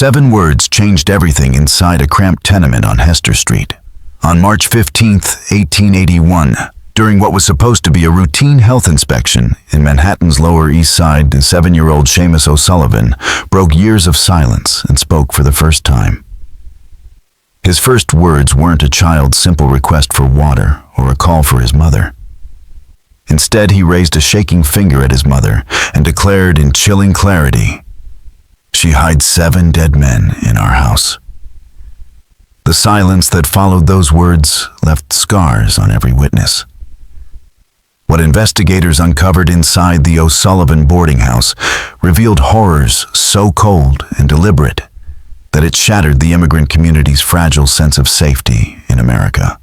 7 words changed everything inside a cramped tenement on Hester Street. On March 15, 1881, during what was supposed to be a routine health inspection in Manhattan's Lower East Side, 7-year-old Seamus O'Sullivan broke years of silence and spoke for the first time. His first words weren't a child's simple request for water or a call for his mother. Instead, he raised a shaking finger at his mother and declared in chilling clarity, "She hides 7 dead men in our house." The silence that followed those words left scars on every witness. What investigators uncovered inside the O'Sullivan boarding house revealed horrors so cold and deliberate that it shattered the immigrant community's fragile sense of safety in America.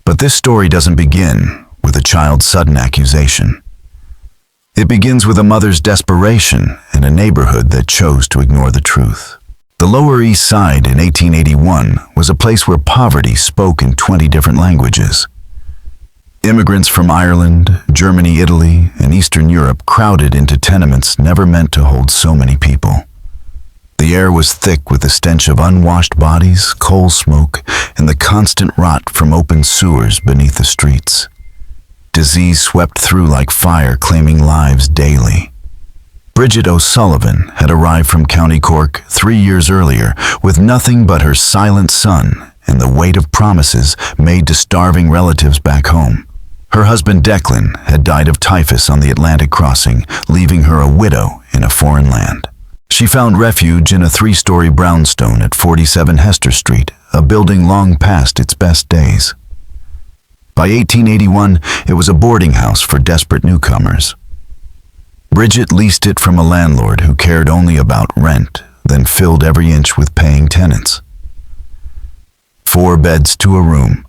But this story doesn't begin with a child's sudden accusation. It begins with a mother's desperation and a neighborhood that chose to ignore the truth. The Lower East Side in 1881 was a place where poverty spoke in 20 different languages. Immigrants from Ireland, Germany, Italy, and Eastern Europe crowded into tenements never meant to hold so many people. The air was thick with the stench of unwashed bodies, coal smoke, and the constant rot from open sewers beneath the streets. Disease swept through like fire, claiming lives daily. Bridget O'Sullivan had arrived from County Cork 3 years earlier with nothing but her silent son and the weight of promises made to starving relatives back home. Her husband Declan had died of typhus on the Atlantic crossing, leaving her a widow in a foreign land. She found refuge in a 3-story brownstone at 47 Hester Street, a building long past its best days. By 1881, it was a boarding house for desperate newcomers. Bridget leased it from a landlord who cared only about rent, then filled every inch with paying tenants. 4 beds to a room.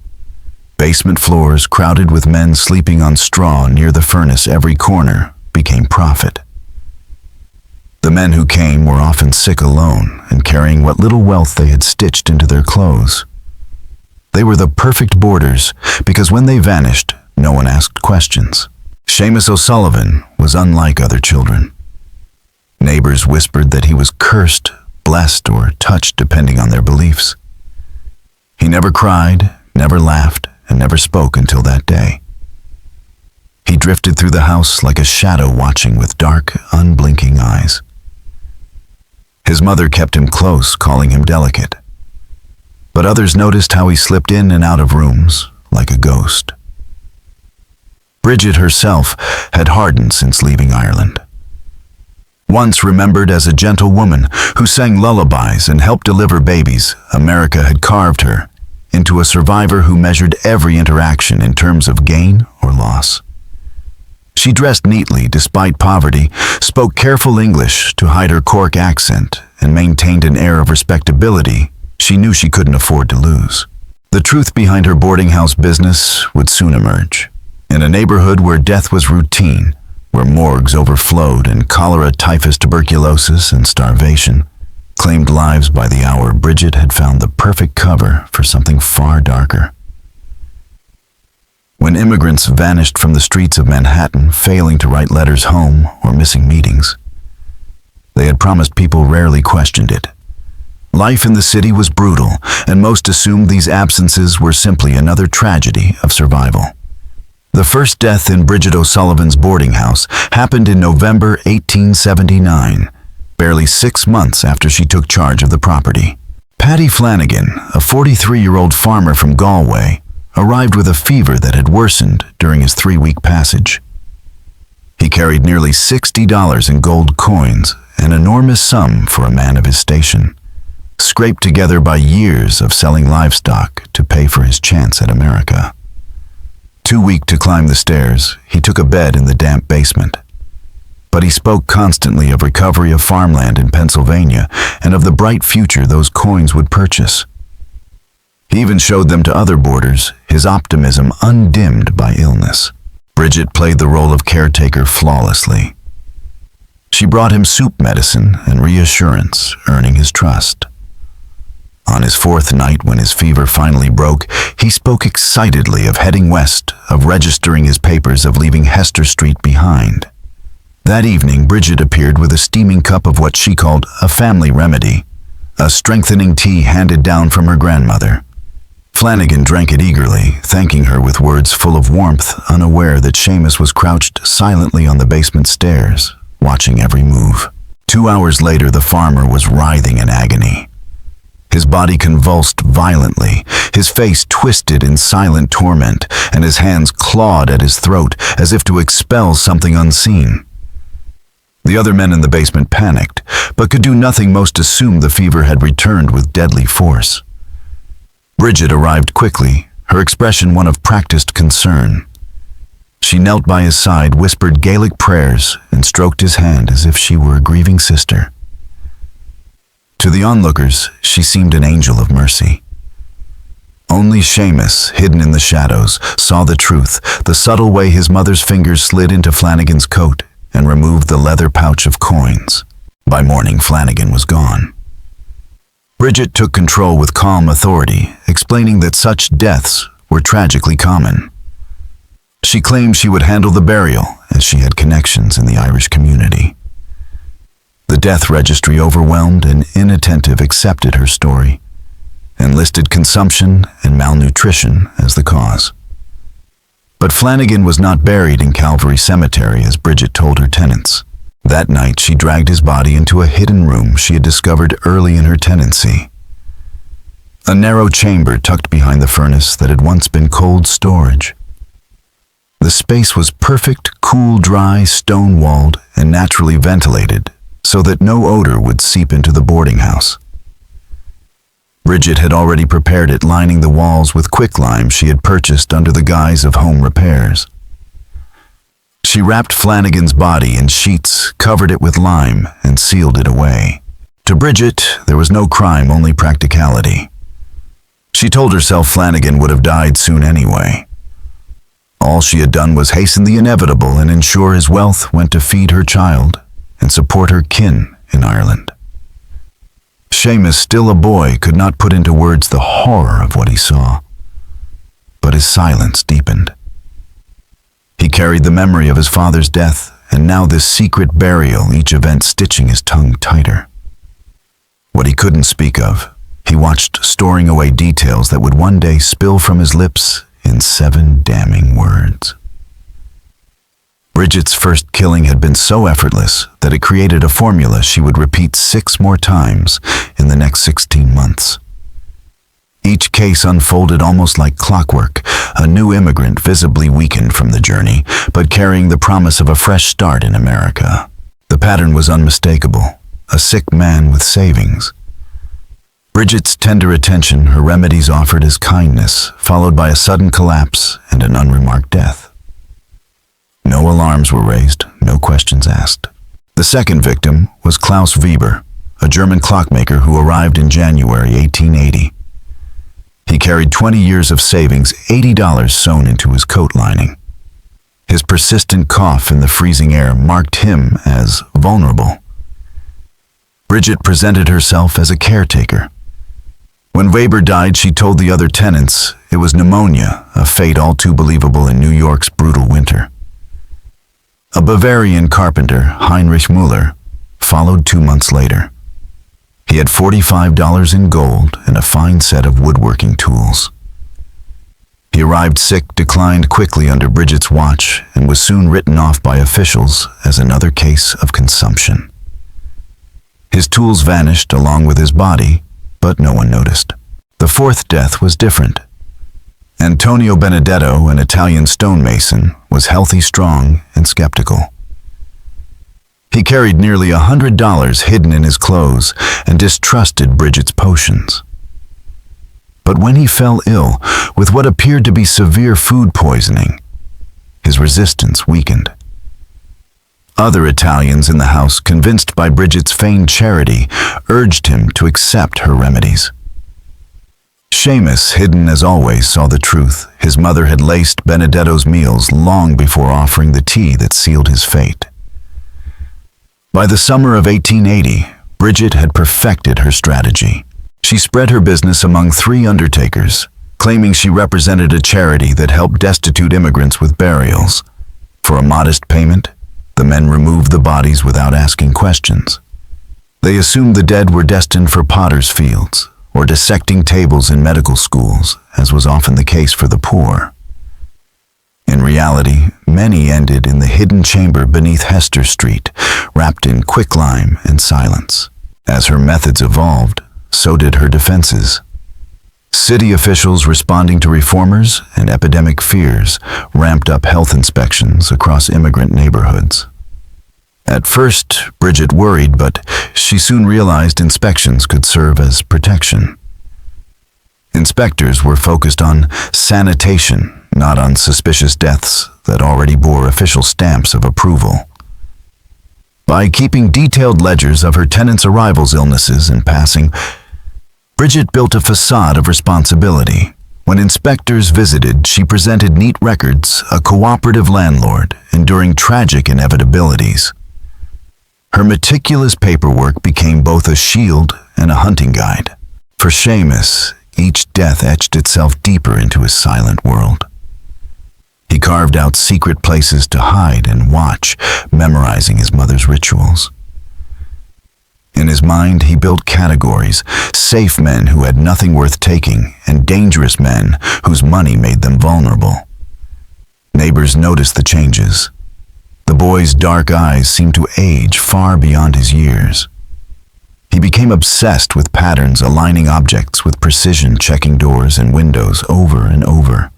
Basement floors crowded with men sleeping on straw near the furnace every corner became profit. The men who came were often sick alone and carrying what little wealth they had stitched into their clothes. They were the perfect boarders because when they vanished, no one asked questions. Seamus O'Sullivan was unlike other children. Neighbors whispered that he was cursed, blessed, or touched depending on their beliefs. He never cried, never laughed, and never spoke until that day. He drifted through the house like a shadow watching with dark, unblinking eyes. His mother kept him close, calling him delicate. But others noticed how he slipped in and out of rooms like a ghost. Bridget herself had hardened since leaving Ireland. Once remembered as a gentle woman who sang lullabies and helped deliver babies, America had carved her into a survivor who measured every interaction in terms of gain or loss. She dressed neatly despite poverty, spoke careful English to hide her Cork accent, and maintained an air of respectability she knew she couldn't afford to lose. The truth behind her boarding house business would soon emerge. In a neighborhood where death was routine, where morgues overflowed and cholera, typhus, tuberculosis, and starvation claimed lives by the hour, Bridget had found the perfect cover for something far darker. When immigrants vanished from the streets of Manhattan, failing to write letters home or missing meetings, they had promised people rarely questioned it. Life in the city was brutal, and most assumed these absences were simply another tragedy of survival. The first death in Bridget O'Sullivan's boarding house happened in November 1879, barely 6 months after she took charge of the property. Paddy Flanagan, a 43-year-old farmer from Galway, arrived with a fever that had worsened during his 3-week passage. He carried nearly $60 in gold coins, an enormous sum for a man of his station, scraped together by years of selling livestock to pay for his chance at America. Too weak to climb the stairs, he took a bed in the damp basement. But he spoke constantly of recovery of farmland in Pennsylvania and of the bright future those coins would purchase. He even showed them to other boarders, his optimism undimmed by illness. Bridget played the role of caretaker flawlessly. She brought him soup medicine and reassurance, earning his trust. On his 4th night, when his fever finally broke, he spoke excitedly of heading west, of registering his papers, of leaving Hester Street behind. That evening, Bridget appeared with a steaming cup of what she called a family remedy, a strengthening tea handed down from her grandmother. Flanagan drank it eagerly, thanking her with words full of warmth, unaware that Seamus was crouched silently on the basement stairs, watching every move. 2 hours later, the farmer was writhing in agony. His body convulsed violently, his face twisted in silent torment, and his hands clawed at his throat as if to expel something unseen. The other men in the basement panicked, but could do nothing. Most assumed the fever had returned with deadly force. Bridget arrived quickly, her expression one of practiced concern. She knelt by his side, whispered Gaelic prayers, and stroked his hand as if she were a grieving sister. To the onlookers, she seemed an angel of mercy. Only Seamus, hidden in the shadows, saw the truth, the subtle way his mother's fingers slid into Flanagan's coat and removed the leather pouch of coins. By morning, Flanagan was gone. Bridget took control with calm authority, explaining that such deaths were tragically common. She claimed she would handle the burial, as she had connections in the Irish community. The death registry, overwhelmed and inattentive, accepted her story and listed consumption and malnutrition as the cause. But Flanagan was not buried in Calvary Cemetery as Bridget told her tenants. That night, she dragged his body into a hidden room she had discovered early in her tenancy. A narrow chamber tucked behind the furnace that had once been cold storage. The space was perfect, cool, dry, stone-walled, and naturally ventilated, so that no odor would seep into the boarding house. Bridget had already prepared it, lining the walls with quicklime she had purchased under the guise of home repairs. She wrapped Flanagan's body in sheets, covered it with lime, and sealed it away. To Bridget, there was no crime, only practicality. She told herself Flanagan would have died soon anyway. All she had done was hasten the inevitable and ensure his wealth went to feed her child and support her kin in Ireland. Seamus, still a boy, could not put into words the horror of what he saw, but his silence deepened. He carried the memory of his father's death, and now this secret burial, each event stitching his tongue tighter. What he couldn't speak of, he watched storing away details that would one day spill from his lips in 7 damning words. Bridget's first killing had been so effortless that it created a formula she would repeat 6 more times in the next 16 months. Each case unfolded almost like clockwork, a new immigrant visibly weakened from the journey, but carrying the promise of a fresh start in America. The pattern was unmistakable, a sick man with savings. Bridget's tender attention, her remedies offered as kindness, followed by a sudden collapse and an unremarked death. No alarms were raised, no questions asked. The second victim was Klaus Weber, a German clockmaker who arrived in January 1880. He carried 20 years of savings, $80 sewn into his coat lining. His persistent cough in the freezing air marked him as vulnerable. Bridget presented herself as a caretaker. When Weber died, she told the other tenants it was pneumonia, a fate all too believable in New York's brutal winter. A Bavarian carpenter, Heinrich Müller, followed 2 months later. He had $45 in gold and a fine set of woodworking tools. He arrived sick, declined quickly under Bridget's watch, and was soon written off by officials as another case of consumption. His tools vanished along with his body, but no one noticed. The fourth death was different. Antonio Benedetto, an Italian stonemason, was healthy, strong, and skeptical. He carried nearly $100 hidden in his clothes and distrusted Bridget's potions. But when he fell ill with what appeared to be severe food poisoning, his resistance weakened. Other Italians in the house, convinced by Bridget's feigned charity, urged him to accept her remedies. Seamus, hidden as always, saw the truth. His mother had laced Benedetto's meals long before offering the tea that sealed his fate. By the summer of 1880, Bridget had perfected her strategy. She spread her business among 3 undertakers, claiming she represented a charity that helped destitute immigrants with burials. For a modest payment, The men removed the bodies without asking questions. They assumed the dead were destined for potter's fields or dissecting tables in medical schools, as was often the case for the poor. In reality, many ended in the hidden chamber beneath Hester Street, wrapped in quicklime and silence. As her methods evolved, so did her defenses. City officials responding to reformers and epidemic fears ramped up health inspections across immigrant neighborhoods. At first, Bridget worried, but she soon realized inspections could serve as protection. Inspectors were focused on sanitation, not on suspicious deaths that already bore official stamps of approval. By keeping detailed ledgers of her tenants' arrivals, illnesses, and passing, Bridget built a facade of responsibility. When inspectors visited, she presented neat records, a cooperative landlord, enduring tragic inevitabilities. Her meticulous paperwork became both a shield and a hunting guide. For Seamus, each death etched itself deeper into his silent world. He carved out secret places to hide and watch, memorizing his mother's rituals. In his mind, he built categories: safe men who had nothing worth taking, and dangerous men whose money made them vulnerable. Neighbors noticed the changes. The boy's dark eyes seemed to age far beyond his years. He became obsessed with patterns, aligning objects with precision, checking doors and windows over and over,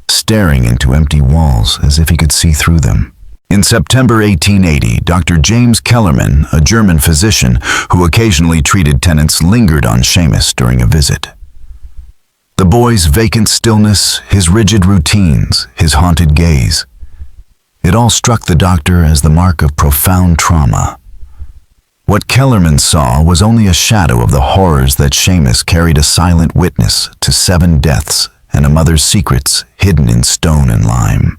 staring into empty walls as if he could see through them. In September 1880, Dr. James Kellerman, a German physician who occasionally treated tenants, lingered on Seamus during a visit. The boy's vacant stillness, his rigid routines, his haunted gaze, it all struck the doctor as the mark of profound trauma. What Kellerman saw was only a shadow of the horrors that Seamus carried, a silent witness to 7 deaths and a mother's secrets hidden in stone and lime.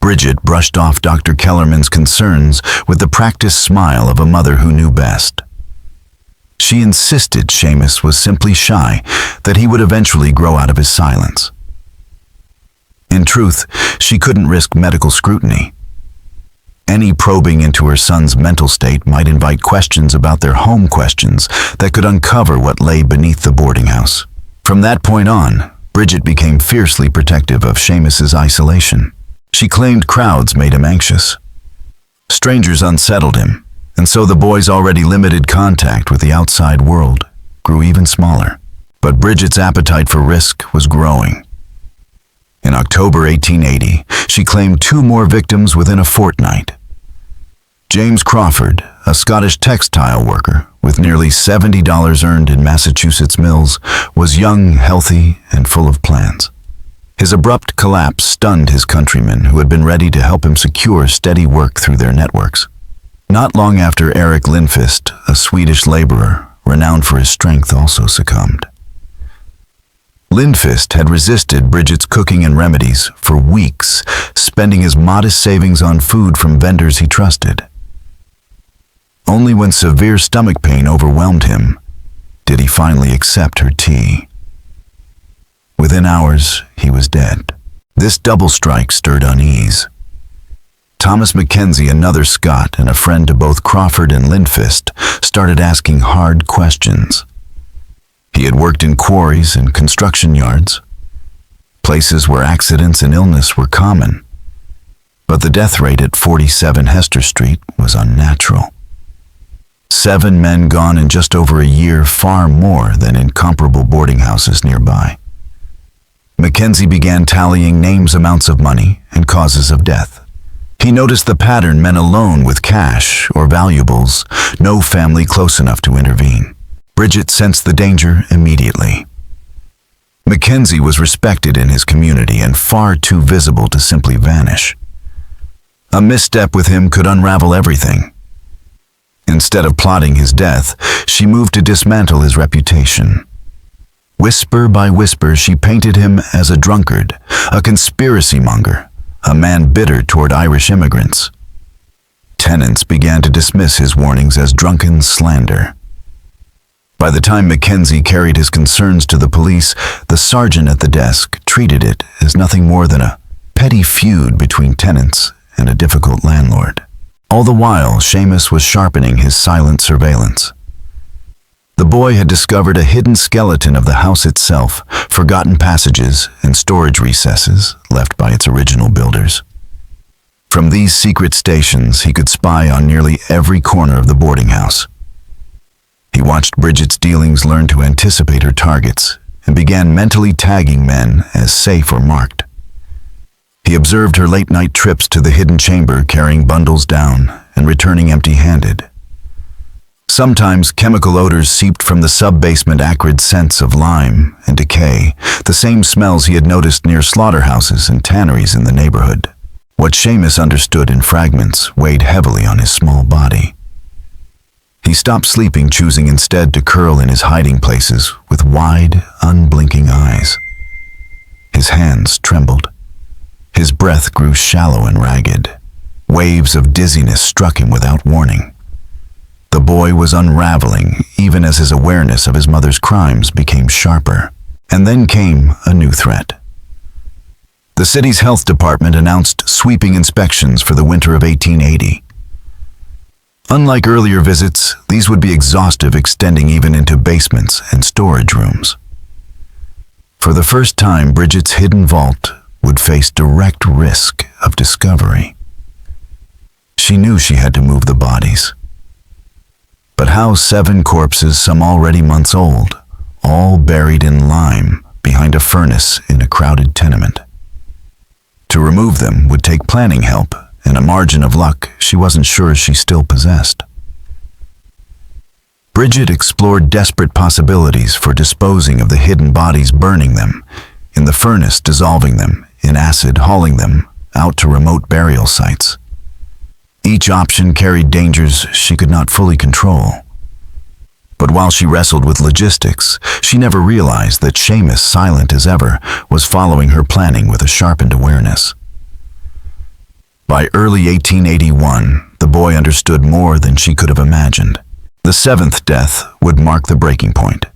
Bridget brushed off Dr. Kellerman's concerns with the practiced smile of a mother who knew best. She insisted Seamus was simply shy, that he would eventually grow out of his silence. In truth, she couldn't risk medical scrutiny. Any probing into her son's mental state might invite questions about their home, questions that could uncover what lay beneath the boarding house. From that point on, Bridget became fiercely protective of Seamus's isolation. She claimed crowds made him anxious. Strangers unsettled him, and so the boy's already limited contact with the outside world grew even smaller. But Bridget's appetite for risk was growing. In October 1880, she claimed 2 more victims within a fortnight. James Crawford, a Scottish textile worker with nearly $70 earned in Massachusetts mills, was young, healthy, and full of plans. His abrupt collapse stunned his countrymen, who had been ready to help him secure steady work through their networks. Not long after, Eric Lindfist, a Swedish laborer, renowned for his strength, also succumbed. Lindfist had resisted Bridget's cooking and remedies for weeks, spending his modest savings on food from vendors he trusted. Only when severe stomach pain overwhelmed him did he finally accept her tea. Within hours, he was dead. This double strike stirred unease. Thomas Mackenzie, another Scot and a friend to both Crawford and Lindfist, started asking hard questions. He had worked in quarries and construction yards, places where accidents and illness were common. But the death rate at 47 Hester Street was unnatural. 7 men gone in just over a year, far more than in comparable boarding houses nearby. Mackenzie began tallying names, amounts of money, and causes of death. He noticed the pattern: men alone with cash or valuables, no family close enough to intervene. Bridget sensed the danger immediately. Mackenzie was respected in his community and far too visible to simply vanish. A misstep with him could unravel everything. Instead of plotting his death, she moved to dismantle his reputation. Whisper by whisper, she painted him as a drunkard, a conspiracy monger, a man bitter toward Irish immigrants. Tenants began to dismiss his warnings as drunken slander. By the time Mackenzie carried his concerns to the police, the sergeant at the desk treated it as nothing more than a petty feud between tenants and a difficult landlord. All the while, Seamus was sharpening his silent surveillance. The boy had discovered a hidden skeleton of the house itself, forgotten passages and storage recesses left by its original builders. From these secret stations, he could spy on nearly every corner of the boarding house. He watched Bridget's dealings learn to anticipate her targets and began mentally tagging men as safe or marked. He observed her late-night trips to the hidden chamber, carrying bundles down and returning empty-handed. Sometimes chemical odors seeped from the sub-basement, acrid scents of lime and decay, the same smells he had noticed near slaughterhouses and tanneries in the neighborhood. What Seamus understood in fragments weighed heavily on his small body. He stopped sleeping, choosing instead to curl in his hiding places with wide, unblinking eyes. His hands trembled. His breath grew shallow and ragged. Waves of dizziness struck him without warning. The boy was unraveling, even as his awareness of his mother's crimes became sharper. And then came a new threat. The city's health department announced sweeping inspections for the winter of 1880. Unlike earlier visits, these would be exhaustive, extending even into basements and storage rooms. For the first time, Bridget's hidden vault would face direct risk of discovery. She knew she had to move the bodies. But how 7 corpses, some already months old, all buried in lime behind a furnace in a crowded tenement? To remove them would take planning help and a margin of luck she wasn't sure she still possessed. Bridget explored desperate possibilities for disposing of the hidden bodies, burning them in the furnace, dissolving them in acid, hauling them out to remote burial sites. Each option carried dangers she could not fully control. But while she wrestled with logistics, she never realized that Seamus, silent as ever, was following her planning with a sharpened awareness. By early 1881, the boy understood more than she could have imagined. The 7th death would mark the breaking point.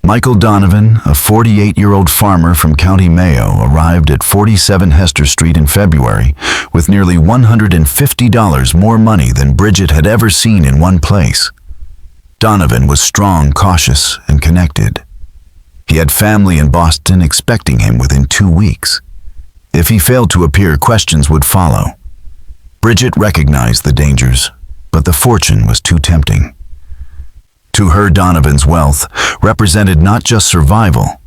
Michael Donovan, a 48-year-old farmer from County Mayo, arrived at 47 Hester Street in February with nearly $150 more money than Bridget had ever seen in one place. Donovan was strong, cautious, and connected. He had family in Boston expecting him within 2 weeks. If he failed to appear, questions would follow. Bridget recognized the dangers, but the fortune was too tempting. To her, Donovan's wealth represented not just survival,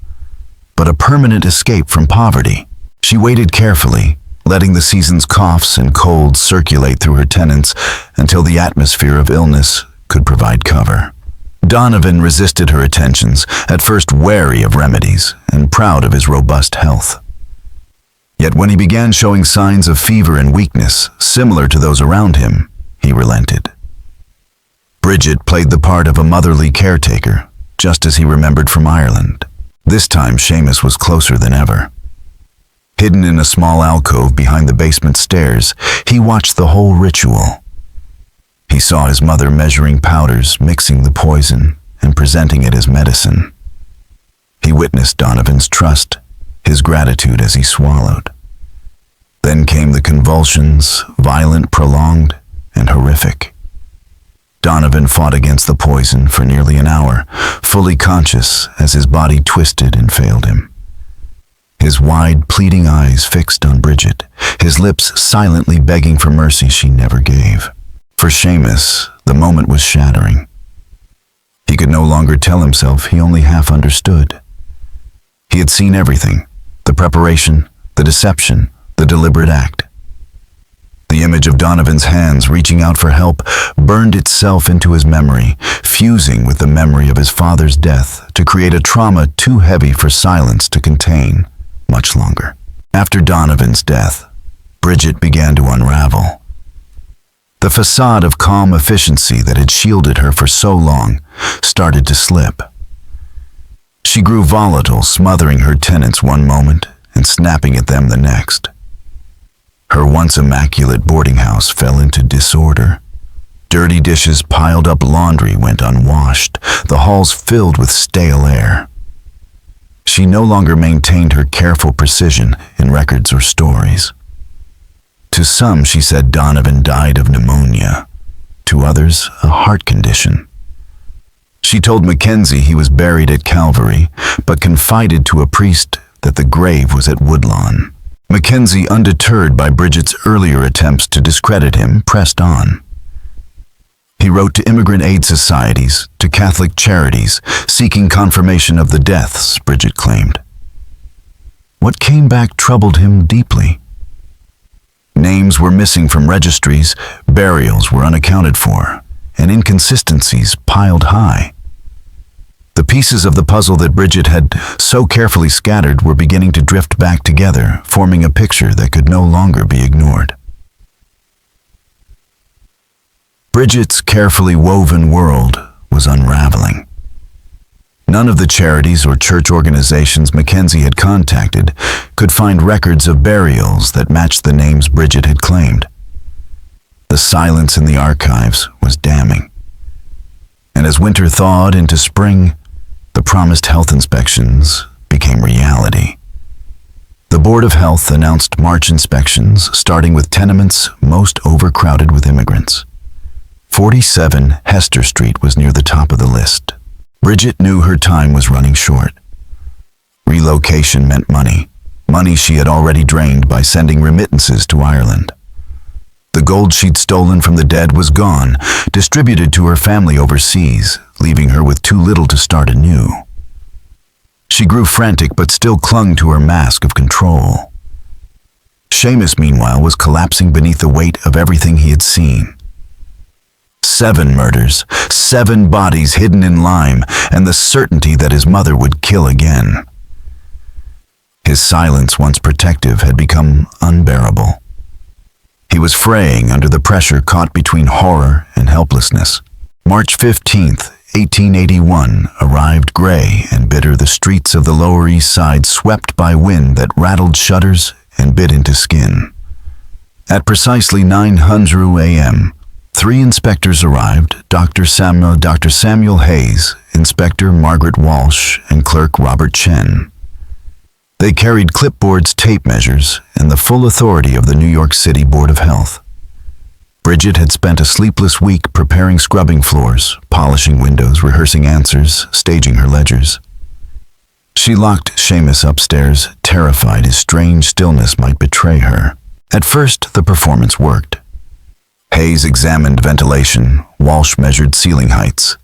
but a permanent escape from poverty. She waited carefully, letting the season's coughs and colds circulate through her tenants until the atmosphere of illness could provide cover. Donovan resisted her attentions, at first wary of remedies and proud of his robust health. Yet when he began showing signs of fever and weakness, similar to those around him, he relented. Bridget played the part of a motherly caretaker, just as he remembered from Ireland. This time, Seamus was closer than ever. Hidden in a small alcove behind the basement stairs, he watched the whole ritual. He saw his mother measuring powders, mixing the poison, and presenting it as medicine. He witnessed Donovan's trust, his gratitude as he swallowed. Then came the convulsions, violent, prolonged, and horrific. Donovan fought against the poison for nearly an hour, fully conscious as his body twisted and failed him. His wide, pleading eyes fixed on Bridget, his lips silently begging for mercy she never gave. For Seamus, the moment was shattering. He could no longer tell himself he only half understood. He had seen everything, the preparation, the deception, the deliberate act. The image of Donovan's hands reaching out for help burned itself into his memory, fusing with the memory of his father's death to create a trauma too heavy for silence to contain much longer. After Donovan's death, Bridget began to unravel. The facade of calm efficiency that had shielded her for so long started to slip. She grew volatile, smothering her tenants one moment and snapping at them the next. Her once immaculate boarding house fell into disorder. Dirty dishes piled up, laundry went unwashed, the halls filled with stale air. She no longer maintained her careful precision in records or stories. To To some, she said Donovan died of pneumonia. To others, a heart condition. She told Mackenzie he was buried at Calvary, but confided to a priest that the grave was at Woodlawn. Mackenzie, undeterred by Bridget's earlier attempts to discredit him, pressed on. He wrote to immigrant aid societies, to Catholic charities, seeking confirmation of the deaths, Bridget claimed. What came back troubled him deeply. Names were missing from registries, burials were unaccounted for, and inconsistencies piled high. The pieces of the puzzle that Bridget had so carefully scattered were beginning to drift back together, forming a picture that could no longer be ignored. Bridget's carefully woven world was unraveling. None of the charities or church organizations Mackenzie had contacted could find records of burials that matched the names Bridget had claimed. The silence in the archives was damning. And as winter thawed into spring, the promised health inspections became reality. The Board of Health announced March inspections, starting with tenements most overcrowded with immigrants. 47 Hester Street was near the top of the list. Bridget knew her time was running short. Relocation meant money she had already drained by sending remittances to Ireland. The gold she'd stolen from the dead was gone, distributed to her family overseas, leaving her with too little to start anew. She grew frantic but still clung to her mask of control. Seamus, meanwhile, was collapsing beneath the weight of everything he had seen. 7 murders, 7 bodies hidden in lime, and the certainty that his mother would kill again. His silence, once protective, had become unbearable. He was fraying under the pressure caught between horror and helplessness. March 15th, 1881, arrived gray and bitter, the streets of the Lower East Side swept by wind that rattled shutters and bit into skin. At precisely 9:00 a.m., 3 inspectors arrived, Dr. Samuel Hayes, Inspector Margaret Walsh, and Clerk Robert Chen. They carried clipboards, tape measures, and the full authority of the New York City Board of Health. Bridget had spent a sleepless week preparing scrubbing floors, polishing windows, rehearsing answers, staging her ledgers. She locked Seamus upstairs, terrified his strange stillness might betray her. At first, the performance worked. Hayes examined ventilation, Walsh measured ceiling heights.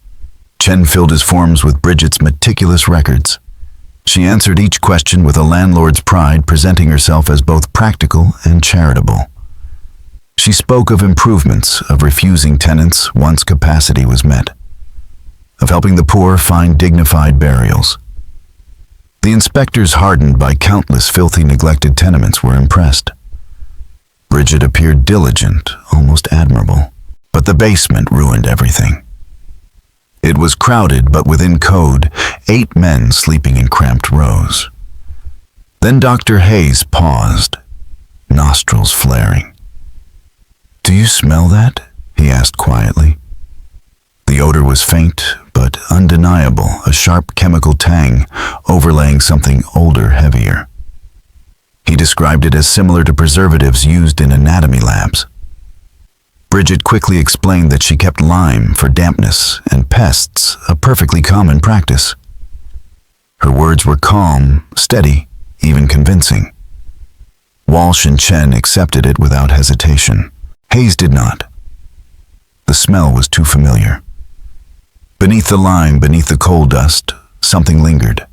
Chen filled his forms with Bridget's meticulous records. She answered each question with a landlord's pride, presenting herself as both practical and charitable. She spoke of improvements, of refusing tenants once capacity was met, of helping the poor find dignified burials. The inspectors, hardened by countless filthy, neglected tenements, were impressed. Bridget appeared diligent, almost admirable, but the basement ruined everything. It was crowded, but within code, 8 men sleeping in cramped rows. Then Dr. Hayes paused, nostrils flaring. "Do you smell that?" he asked quietly. The odor was faint, but undeniable, a sharp chemical tang overlaying something older, heavier. He described it as similar to preservatives used in anatomy labs. Bridget quickly explained that she kept lime for dampness and pests, a perfectly common practice. Her words were calm, steady, even convincing. Walsh and Chen accepted it without hesitation. Hayes did not. The smell was too familiar. Beneath the lime, beneath the coal dust, something lingered.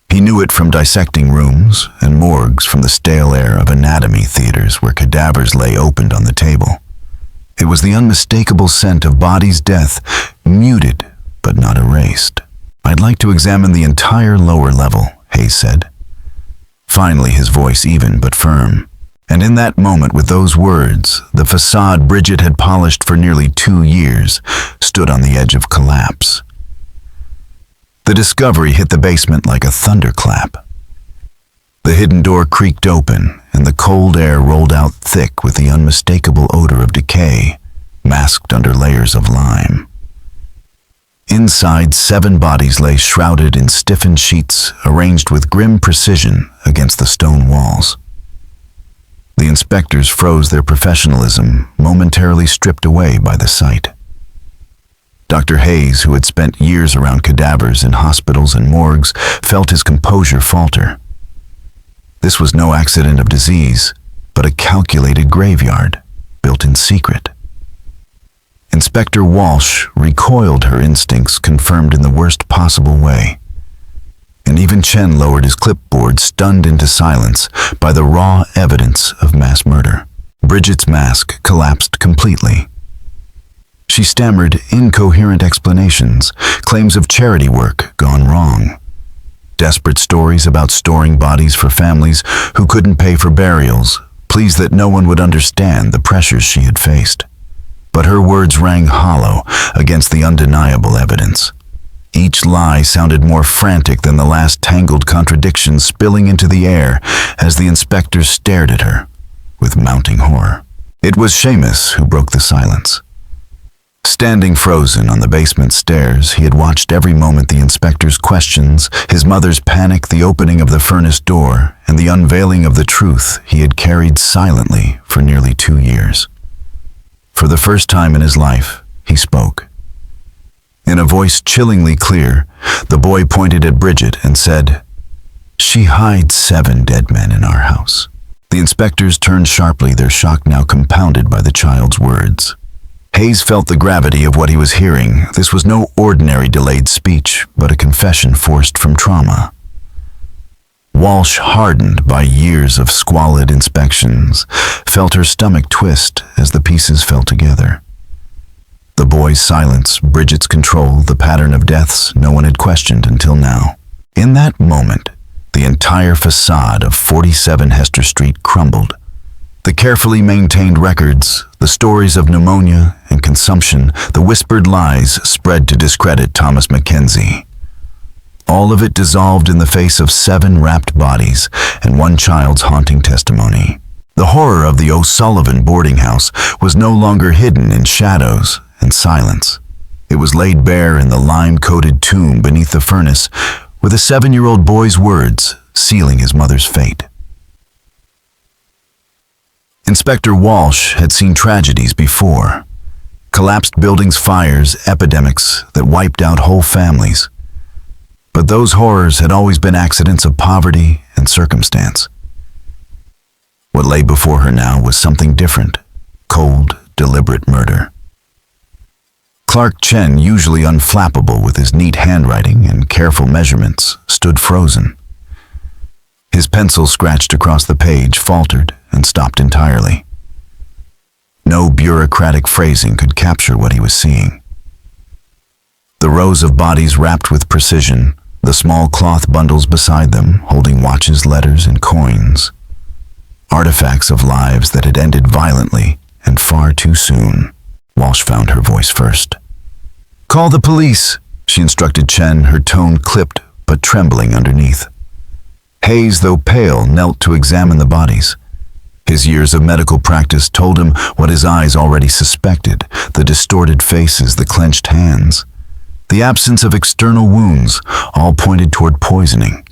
He knew it from dissecting rooms and morgues, from the stale air of anatomy theaters where cadavers lay opened on the table. It was the unmistakable scent of body's death, muted but not erased. "I'd like to examine the entire lower level," Hayes said. Finally, his voice even but firm. And in that moment, with those words, the facade Bridget had polished for nearly 2 years stood on the edge of collapse. The discovery hit the basement like a thunderclap. The hidden door creaked open, and the cold air rolled out thick with the unmistakable odor of decay, masked under layers of lime. Inside, 7 bodies lay shrouded in stiffened sheets, arranged with grim precision against the stone walls. The inspectors froze, their professionalism momentarily stripped away by the sight. Dr. Hayes, who had spent years around cadavers in hospitals and morgues, felt his composure falter. This was no accident of disease, but a calculated graveyard, built in secret. Inspector Walsh recoiled, her instincts confirmed in the worst possible way. And even Chen lowered his clipboard, stunned into silence by the raw evidence of mass murder. Bridget's mask collapsed completely. She stammered incoherent explanations, claims of charity work gone wrong, desperate stories about storing bodies for families who couldn't pay for burials, pleas that no one would understand the pressures she had faced. But her words rang hollow against the undeniable evidence. Each lie sounded more frantic than the last tangled contradiction spilling into the air as the inspectors stared at her with mounting horror. It was Seamus who broke the silence. Standing frozen on the basement stairs, he had watched every moment the inspector's questions, his mother's panic, the opening of the furnace door, and the unveiling of the truth he had carried silently for nearly 2 years. For the first time in his life, he spoke. In a voice chillingly clear, the boy pointed at Bridget and said, "She hides 7 dead men in our house." The inspectors turned sharply, their shock now compounded by the child's words. Hayes felt the gravity of what he was hearing. This was no ordinary delayed speech, but a confession forced from trauma. Walsh, hardened by years of squalid inspections, felt her stomach twist as the pieces fell together. The boy's silence, Bridget's control, the pattern of deaths no one had questioned until now. In that moment, the entire facade of 47 Hester Street crumbled. The carefully maintained records, the stories of pneumonia and consumption, the whispered lies spread to discredit Thomas Mackenzie. All of it dissolved in the face of 7 wrapped bodies and 1 child's haunting testimony. The horror of the O'Sullivan boarding house was no longer hidden in shadows and silence. It was laid bare in the lime-coated tomb beneath the furnace, with a 7-year-old boy's words sealing his mother's fate. Inspector Walsh had seen tragedies before. Collapsed buildings, fires, epidemics that wiped out whole families. But those horrors had always been accidents of poverty and circumstance. What lay before her now was something different: cold, deliberate murder. Clark Chen, usually unflappable with his neat handwriting and careful measurements, stood frozen. His pencil scratched across the page, faltered, and stopped entirely. No bureaucratic phrasing could capture what he was seeing. The rows of bodies wrapped with precision, the small cloth bundles beside them, holding watches, letters, and coins. Artifacts of lives that had ended violently and far too soon. Walsh found her voice first. "Call the police," she instructed Chen, her tone clipped but trembling underneath. Hayes, though pale, knelt to examine the bodies. His years of medical practice told him what his eyes already suspected: the distorted faces, the clenched hands. The absence of external wounds all pointed toward poisoning.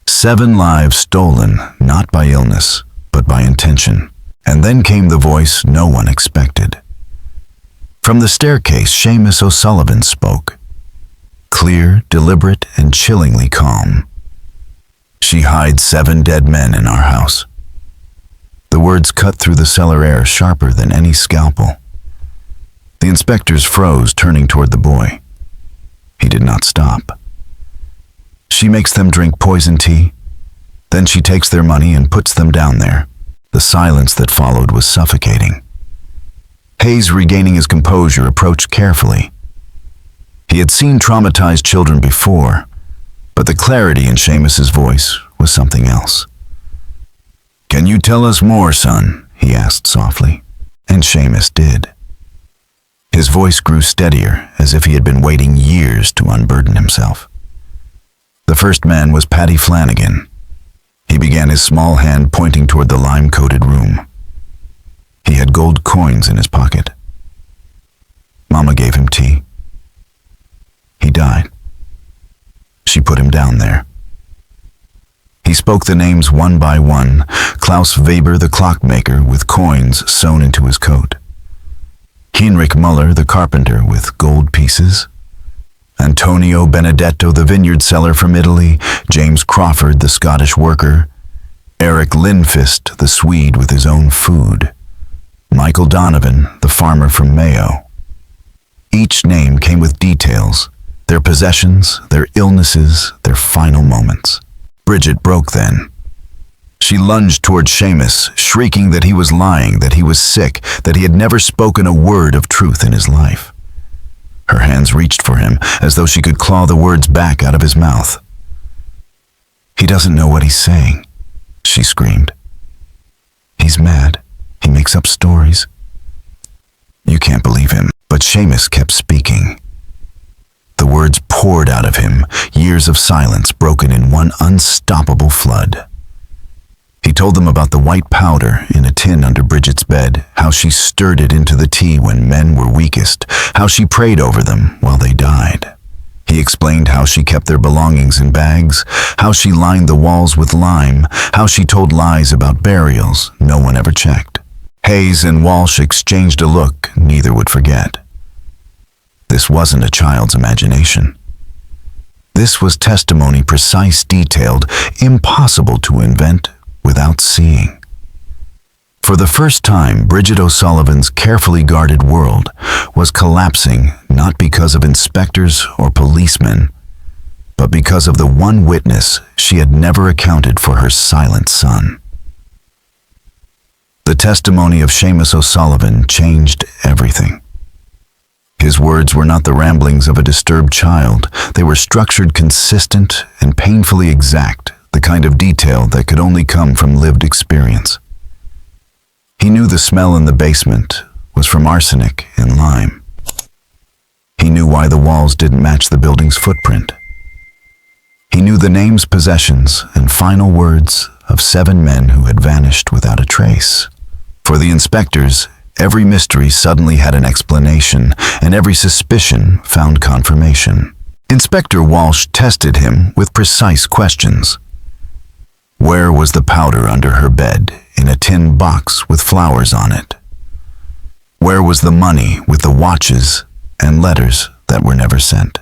7 lives stolen, not by illness, but by intention. And then came the voice no one expected. From the staircase, Seamus O'Sullivan spoke. Clear, deliberate, and chillingly calm. "She hides 7 dead men in our house." The words cut through the cellar air sharper than any scalpel. The inspectors froze, turning toward the boy. He did not stop. "She makes them drink poison tea. Then she takes their money and puts them down there." The silence that followed was suffocating. Hayes, regaining his composure, approached carefully. He had seen traumatized children before, but the clarity in Seamus's voice was something else. "Can you tell us more, son?" he asked softly, and Seamus did. His voice grew steadier, as if he had been waiting years to unburden himself. The first man was Paddy Flanagan. He began, his small hand pointing toward the lime-coated room. He had gold coins in his pocket. Mama gave him tea. He died. She put him down there. He spoke the names one by one. Klaus Weber, the clockmaker, with coins sewn into his coat. Heinrich Müller, the carpenter, with gold pieces. Antonio Benedetto, the vineyard seller from Italy. James Crawford, the Scottish worker. Eric Lindfist, the Swede, with his own food. Michael Donovan, the farmer from Mayo. Each name came with details, their possessions, their illnesses, their final moments. Bridget broke then. She lunged toward Seamus, shrieking that he was lying, that he was sick, that he had never spoken a word of truth in his life. Her hands reached for him, as though she could claw the words back out of his mouth. "He doesn't know what he's saying," she screamed. "He's mad. He makes up stories." You can't believe him, but Seamus kept speaking. The words poured out of him, years of silence broken in one unstoppable flood. He told them about the white powder in a tin under Bridget's bed, how she stirred it into the tea when men were weakest, how she prayed over them while they died. He explained how she kept their belongings in bags, how she lined the walls with lime, how she told lies about burials no one ever checked. Hayes and Walsh exchanged a look neither would forget. This wasn't a child's imagination. This was testimony precise, detailed, impossible to invent without seeing. For the first time, Bridget O'Sullivan's carefully guarded world was collapsing not because of inspectors or policemen, but because of the one witness she had never accounted for her silent son. The testimony of Seamus O'Sullivan changed everything. His words were not the ramblings of a disturbed child. They were structured, consistent, and painfully exact, the kind of detail that could only come from lived experience. He knew the smell in the basement was from arsenic and lime. He knew why the walls didn't match the building's footprint. He knew the names, possessions, and final words of 7 men who had vanished without a trace. For the inspectors, every mystery suddenly had an explanation, and every suspicion found confirmation. Inspector Walsh tested him with precise questions. Where was the powder under her bed in a tin box with flowers on it? Where was the money with the watches and letters that were never sent?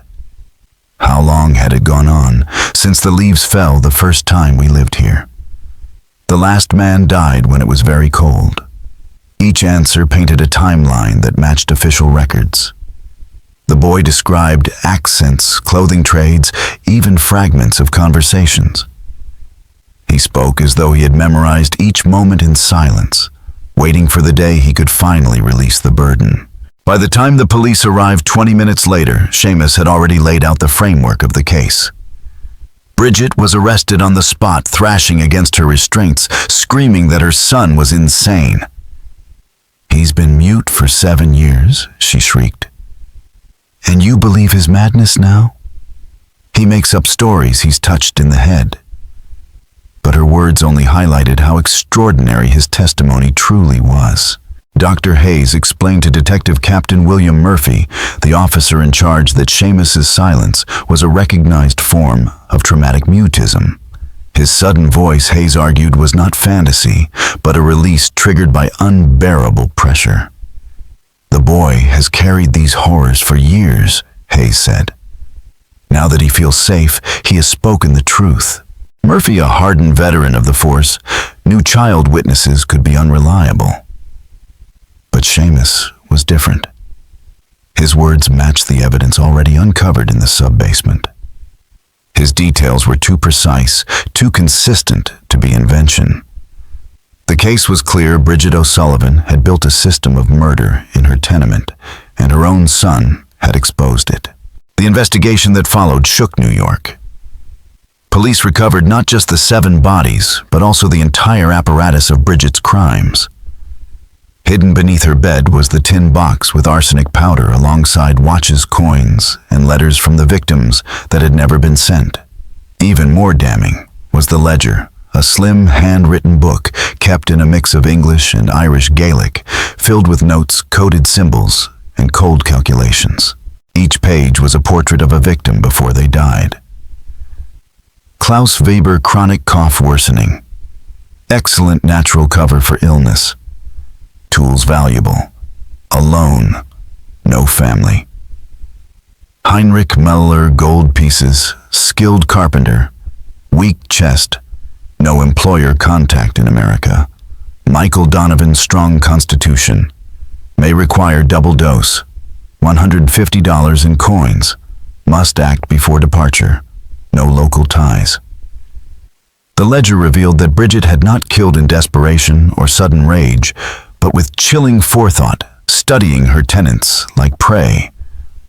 How long had it gone on since the leaves fell the first time we lived here? The last man died when it was very cold. Each answer painted a timeline that matched official records. The boy described accents, clothing trades, even fragments of conversations. He spoke as though he had memorized each moment in silence, waiting for the day he could finally release the burden. By the time the police arrived 20 minutes later, Seamus had already laid out the framework of the case. Bridget was arrested on the spot, thrashing against her restraints, screaming that her son was insane. "He's been mute for 7 years," she shrieked. "And you believe his madness now? He makes up stories he's touched in the head." But her words only highlighted how extraordinary his testimony truly was. Dr. Hayes explained to Detective Captain William Murphy, the officer in charge, that Seamus's silence was a recognized form of traumatic mutism. His sudden voice, Hayes argued, was not fantasy, but a release triggered by unbearable pressure. "The boy has carried these horrors for years," Hayes said. "Now that he feels safe, he has spoken the truth." Murphy, a hardened veteran of the force, knew child witnesses could be unreliable. But Seamus was different. His words matched the evidence already uncovered in the sub-basement. His details were too precise, too consistent to be invention. The case was clear. Bridget O'Sullivan had built a system of murder in her tenement, and her own son had exposed it. The investigation that followed shook New York. Police recovered not just the 7 bodies, but also the entire apparatus of Bridget's crimes. Hidden beneath her bed was the tin box with arsenic powder alongside watches, coins, and letters from the victims that had never been sent. Even more damning was the ledger, a slim handwritten book kept in a mix of English and Irish Gaelic, filled with notes, coded symbols, and cold calculations. Each page was a portrait of a victim before they died. Klaus Weber chronic cough worsening. Excellent natural cover for illness. Tools valuable. Alone. No family. Heinrich Müller gold pieces. Skilled carpenter. Weak chest. No employer contact in America. Michael Donovan strong constitution. May require double dose. $150 in coins. Must act before departure. No local ties. The ledger revealed that Bridget had not killed in desperation or sudden rage, but with chilling forethought, studying her tenants like prey,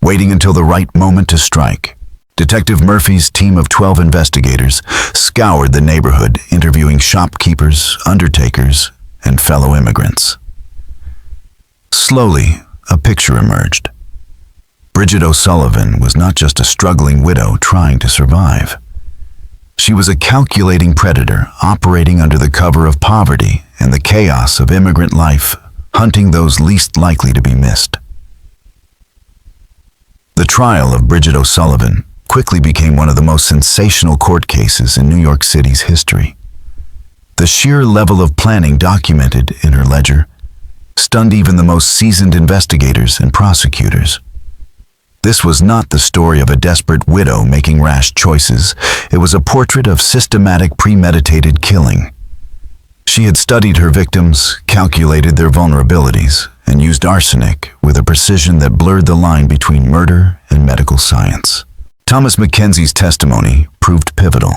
waiting until the right moment to strike. Detective Murphy's team of 12 investigators scoured the neighborhood, interviewing shopkeepers, undertakers, and fellow immigrants. Slowly, a picture emerged. Bridget O'Sullivan was not just a struggling widow trying to survive. She was a calculating predator operating under the cover of poverty and the chaos of immigrant life, hunting those least likely to be missed. The trial of Bridget O'Sullivan quickly became one of the most sensational court cases in New York City's history. The sheer level of planning documented in her ledger stunned even the most seasoned investigators and prosecutors. This was not the story of a desperate widow making rash choices. It was a portrait of systematic, premeditated killing. She had studied her victims, calculated their vulnerabilities, and used arsenic with a precision that blurred the line between murder and medical science. Thomas Mackenzie's testimony proved pivotal.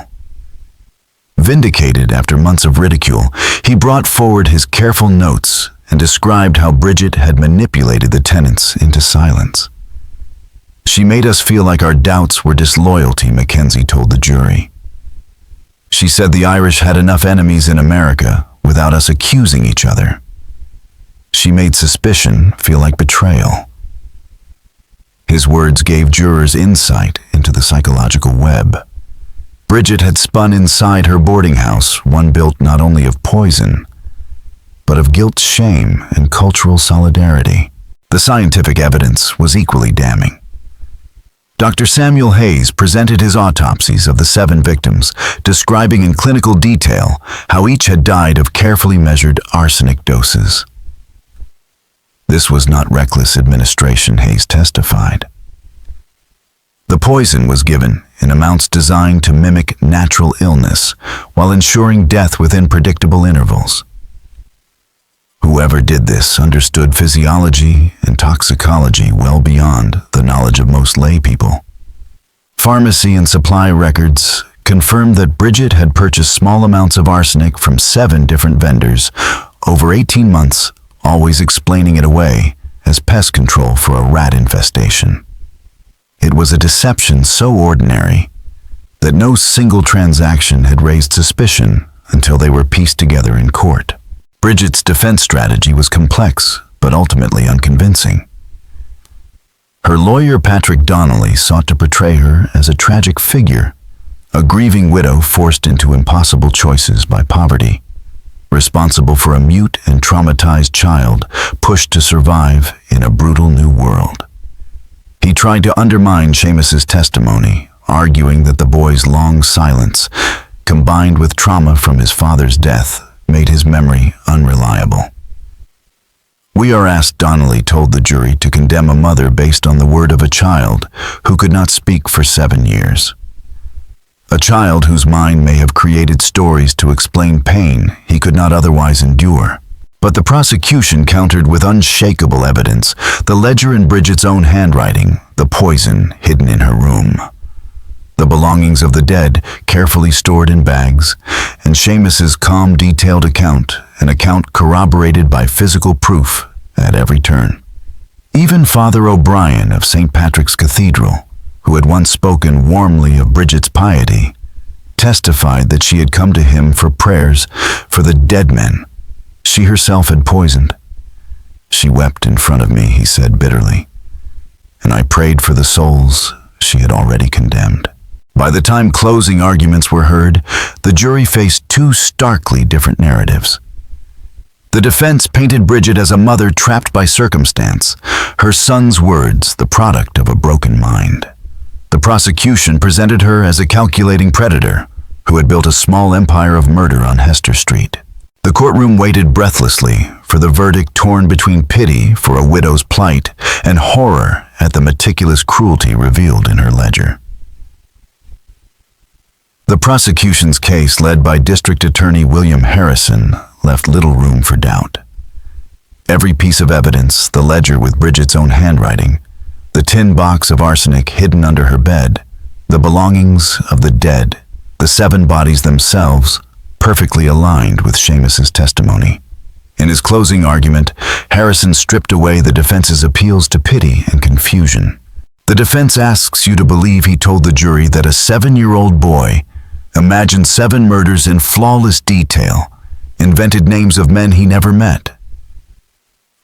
Vindicated after months of ridicule, he brought forward his careful notes and described how Bridget had manipulated the tenants into silence. She made us feel like our doubts were disloyalty, Mackenzie told the jury. She said the Irish had enough enemies in America without us accusing each other. She made suspicion feel like betrayal. His words gave jurors insight into the psychological web. Bridget had spun inside her boarding house, one built not only of poison, but of guilt, shame, and cultural solidarity. The scientific evidence was equally damning. Dr. Samuel Hayes presented his autopsies of the 7 victims, describing in clinical detail how each had died of carefully measured arsenic doses. This was not reckless administration, Hayes testified. The poison was given in amounts designed to mimic natural illness while ensuring death within predictable intervals. Whoever did this understood physiology and toxicology well beyond the knowledge of most lay people. Pharmacy and supply records confirmed that Bridget had purchased small amounts of arsenic from 7 different vendors over 18 months, always explaining it away as pest control for a rat infestation. It was a deception so ordinary that no single transaction had raised suspicion until they were pieced together in court. Bridget's defense strategy was complex, but ultimately unconvincing. Her lawyer, Patrick Donnelly, sought to portray her as a tragic figure, a grieving widow forced into impossible choices by poverty, responsible for a mute and traumatized child pushed to survive in a brutal new world. He tried to undermine Seamus's testimony, arguing that the boy's long silence, combined with trauma from his father's death, made his memory unreliable. We Are Asked Donnelly told the jury to condemn a mother based on the word of a child who could not speak for 7 years. A child whose mind may have created stories to explain pain he could not otherwise endure. But the prosecution countered with unshakable evidence, the ledger in Bridget's own handwriting, the poison hidden in her room, the belongings of the dead carefully stored in bags, and Seamus's calm, detailed account, an account corroborated by physical proof at every turn. Even Father O'Brien of St. Patrick's Cathedral, who had once spoken warmly of Bridget's piety, testified that she had come to him for prayers for the dead men she herself had poisoned. She wept in front of me, he said bitterly, and I prayed for the souls she had already condemned. By the time closing arguments were heard, the jury faced 2 starkly different narratives. The defense painted Bridget as a mother trapped by circumstance, her son's words the product of a broken mind. The prosecution presented her as a calculating predator, who had built a small empire of murder on Hester Street. The courtroom waited breathlessly for the verdict, torn between pity for a widow's plight and horror at the meticulous cruelty revealed in her ledger. The prosecution's case, led by District Attorney William Harrison, left little room for doubt. Every piece of evidence, the ledger with Bridget's own handwriting, the tin box of arsenic hidden under her bed, the belongings of the dead, the 7 bodies themselves, perfectly aligned with Seamus's testimony. In his closing argument, Harrison stripped away the defense's appeals to pity and confusion. The defense asks you to believe he told the jury that a 7-year-old boy imagined 7 murders in flawless detail, invented names of men he never met,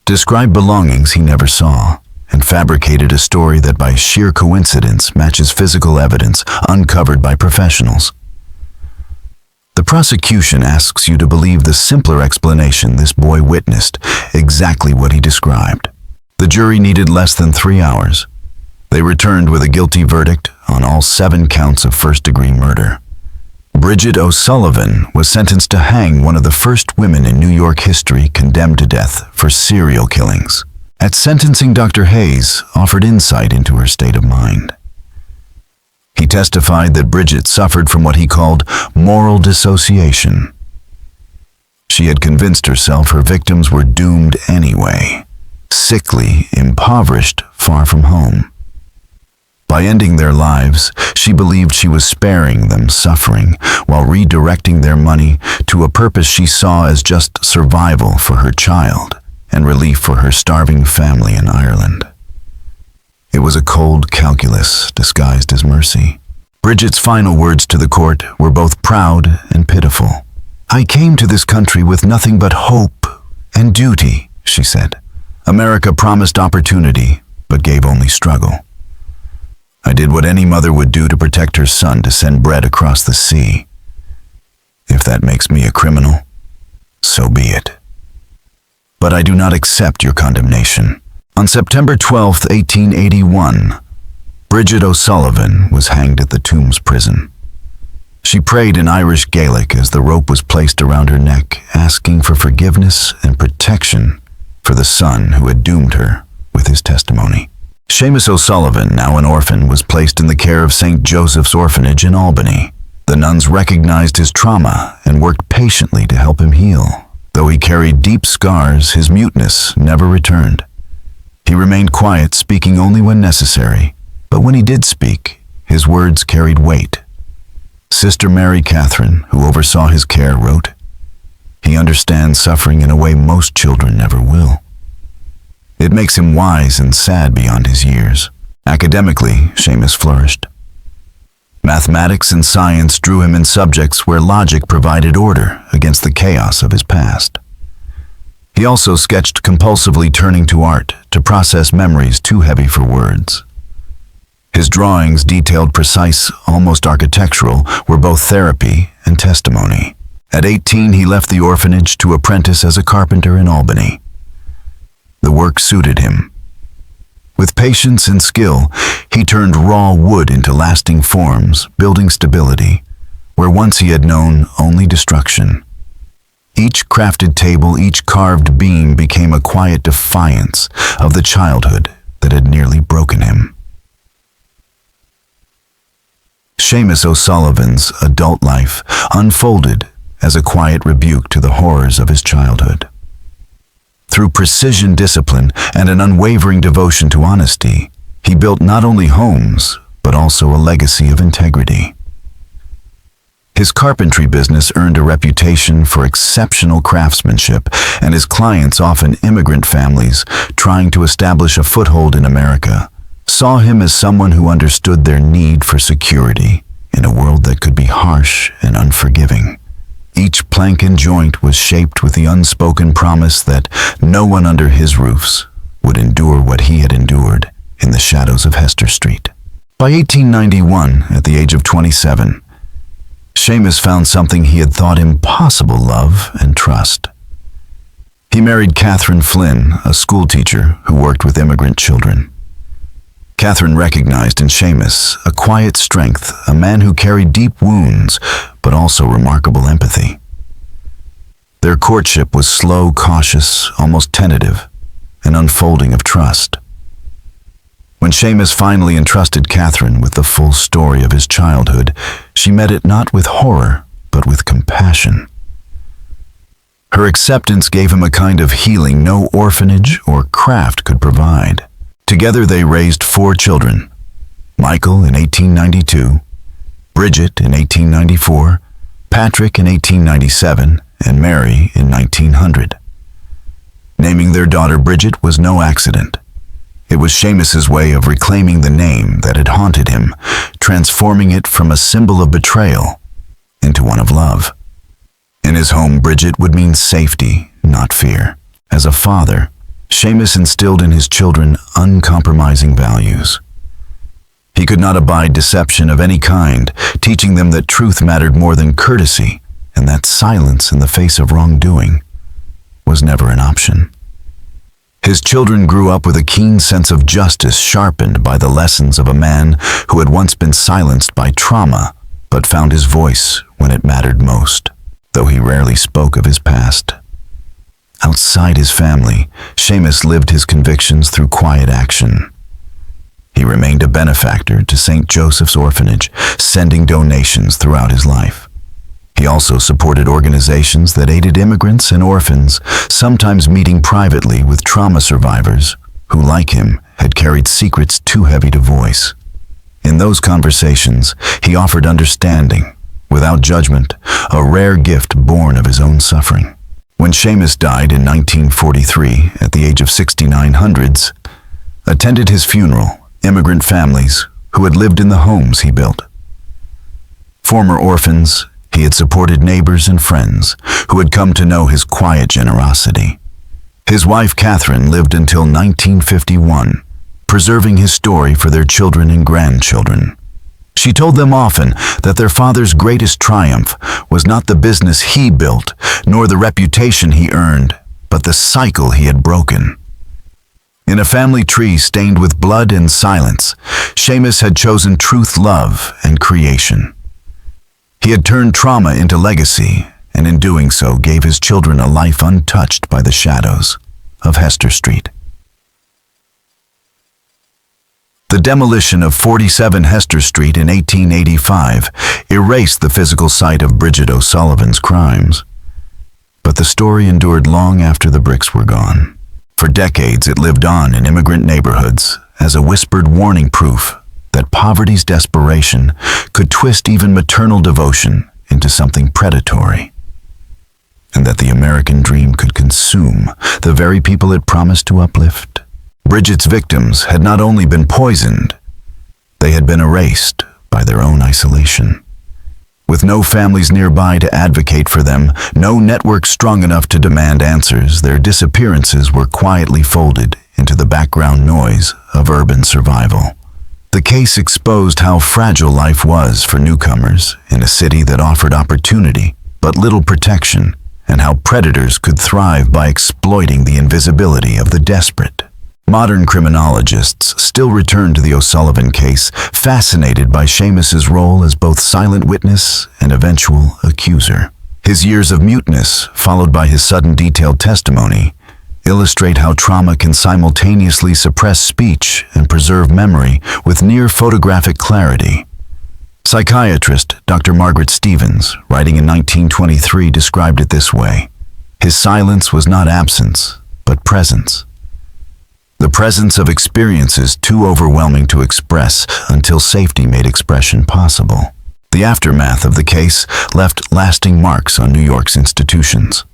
described belongings he never saw, and fabricated a story that by sheer coincidence matches physical evidence uncovered by professionals. The prosecution asks you to believe the simpler explanation: this boy witnessed exactly what he described. The jury needed less than 3 hours. They returned with a guilty verdict on all 7 counts of first-degree murder. Bridget O'Sullivan was sentenced to hang, one of the first women in New York history condemned to death for serial killings. At sentencing, Dr. Hayes offered insight into her state of mind. He testified that Bridget suffered from what he called moral dissociation. She had convinced herself her victims were doomed anyway, sickly, impoverished, far from home. By ending their lives, she believed she was sparing them suffering while redirecting their money to a purpose she saw as just survival for her child and relief for her starving family in Ireland. It was a cold calculus disguised as mercy. Bridget's final words to the court were both proud and pitiful. "I came to this country with nothing but hope and duty," she said. "America promised opportunity, but gave only struggle. I did what any mother would do to protect her son, to send bread across the sea. If that makes me a criminal, so be it. But I do not accept your condemnation." On September 12, 1881, Bridget O'Sullivan was hanged at the Tombs prison. She prayed in Irish Gaelic as the rope was placed around her neck, asking for forgiveness and protection for the son who had doomed her with his testimony. Seamus O'Sullivan, now an orphan, was placed in the care of St. Joseph's Orphanage in Albany. The nuns recognized his trauma and worked patiently to help him heal. Though he carried deep scars, his muteness never returned. He remained quiet, speaking only when necessary, but when he did speak, his words carried weight. Sister Mary Catherine, who oversaw his care, wrote, "He understands suffering in a way most children never will. It makes him wise and sad beyond his years." Academically, Seamus flourished. Mathematics and science drew him in subjects where logic provided order against the chaos of his past. He also sketched compulsively, turning to art to process memories too heavy for words. His drawings, detailed, precise, almost architectural, were both therapy and testimony. At 18, he left the orphanage to apprentice as a carpenter in Albany. The work suited him. With patience and skill, he turned raw wood into lasting forms, building stability, where once he had known only destruction. Each crafted table, each carved beam became a quiet defiance of the childhood that had nearly broken him. Seamus O'Sullivan's adult life unfolded as a quiet rebuke to the horrors of his childhood. Through precision, discipline, and an unwavering devotion to honesty, he built not only homes, but also a legacy of integrity. His carpentry business earned a reputation for exceptional craftsmanship, and his clients, often immigrant families trying to establish a foothold in America, saw him as someone who understood their need for security in a world that could be harsh and unforgiving. Each plank and joint was shaped with the unspoken promise that no one under his roofs would endure what he had endured in the shadows of Hester Street. By 1891, at the age of 27, Seamus found something he had thought impossible: love and trust. He married Catherine Flynn, a schoolteacher who worked with immigrant children. Catherine recognized in Seamus a quiet strength, a man who carried deep wounds, but but also remarkable empathy. Their courtship was slow, cautious, almost tentative, an unfolding of trust. When Seamus finally entrusted Catherine with the full story of his childhood, she met it not with horror, but with compassion. Her acceptance gave him a kind of healing no orphanage or craft could provide. Together they raised 4 children: Michael in 1892, Bridget in 1894, Patrick in 1897, and Mary in 1900. Naming their daughter Bridget was no accident. It was Seamus's way of reclaiming the name that had haunted him, transforming it from a symbol of betrayal into one of love. In his home, Bridget would mean safety, not fear. As a father, Seamus instilled in his children uncompromising values. He could not abide deception of any kind, teaching them that truth mattered more than courtesy, and that silence in the face of wrongdoing was never an option. His children grew up with a keen sense of justice sharpened by the lessons of a man who had once been silenced by trauma, but found his voice when it mattered most, though he rarely spoke of his past. Outside his family, Seamus lived his convictions through quiet action. He remained a benefactor to St. Joseph's Orphanage, sending donations throughout his life. He also supported organizations that aided immigrants and orphans, sometimes meeting privately with trauma survivors who, like him, had carried secrets too heavy to voice. In those conversations, he offered understanding, without judgment, a rare gift born of his own suffering. When Seamus died in 1943, at the age of 69, hundreds attended his funeral, immigrant families who had lived in the homes he built. Former orphans, he had supported neighbors and friends who had come to know his quiet generosity. His wife Catherine lived until 1951, preserving his story for their children and grandchildren. She told them often that their father's greatest triumph was not the business he built, nor the reputation he earned, but the cycle he had broken. In a family tree stained with blood and silence, Seamus had chosen truth, love, and creation. He had turned trauma into legacy, and in doing so gave his children a life untouched by the shadows of Hester Street. The demolition of 47 Hester Street in 1885 erased the physical site of Bridget O'Sullivan's crimes. But the story endured long after the bricks were gone. For decades it lived on in immigrant neighborhoods as a whispered warning proof that poverty's desperation could twist even maternal devotion into something predatory, and that the American dream could consume the very people it promised to uplift. Bridget's victims had not only been poisoned, they had been erased by their own isolation. With no families nearby to advocate for them, no network strong enough to demand answers, their disappearances were quietly folded into the background noise of urban survival. The case exposed how fragile life was for newcomers in a city that offered opportunity but little protection, and how predators could thrive by exploiting the invisibility of the desperate. Modern criminologists still return to the O'Sullivan case, fascinated by Seamus's role as both silent witness and eventual accuser. His years of muteness, followed by his sudden detailed testimony, illustrate how trauma can simultaneously suppress speech and preserve memory with near photographic clarity. Psychiatrist Dr. Margaret Stevens, writing in 1923, described it this way: his silence was not absence, but presence. The presence of experiences too overwhelming to express until safety made expression possible. The aftermath of the case left lasting marks on New York's institutions.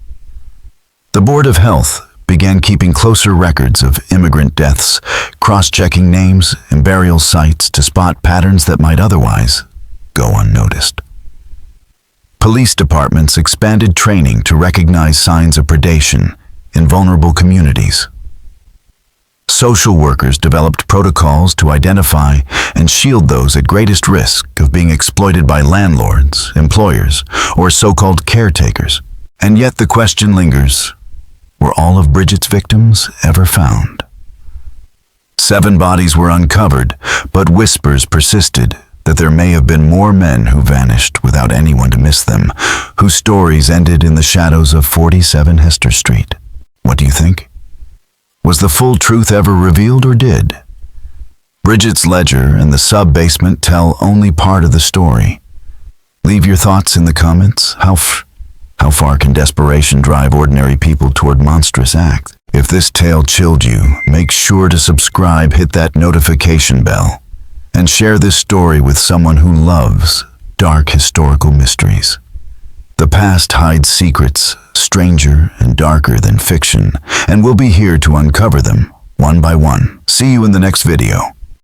The Board of Health began keeping closer records of immigrant deaths, cross-checking names and burial sites to spot patterns that might otherwise go unnoticed. Police departments expanded training to recognize signs of predation in vulnerable communities. Social workers developed protocols to identify and shield those at greatest risk of being exploited by landlords, employers, or so-called caretakers. And yet the question lingers: were all of Bridget's victims ever found? 7 bodies were uncovered, but whispers persisted that there may have been more men who vanished without anyone to miss them, whose stories ended in the shadows of 47 Hester Street. What do you think? Was the full truth ever revealed, or did Bridget's ledger and the sub-basement tell only part of the story? Leave your thoughts in the comments. How far can desperation drive ordinary people toward monstrous acts? If this tale chilled you, make sure to subscribe, hit that notification bell, and share this story with someone who loves dark historical mysteries. The past hides secrets stranger and darker than fiction, and we'll be here to uncover them one by one. See you in the next video.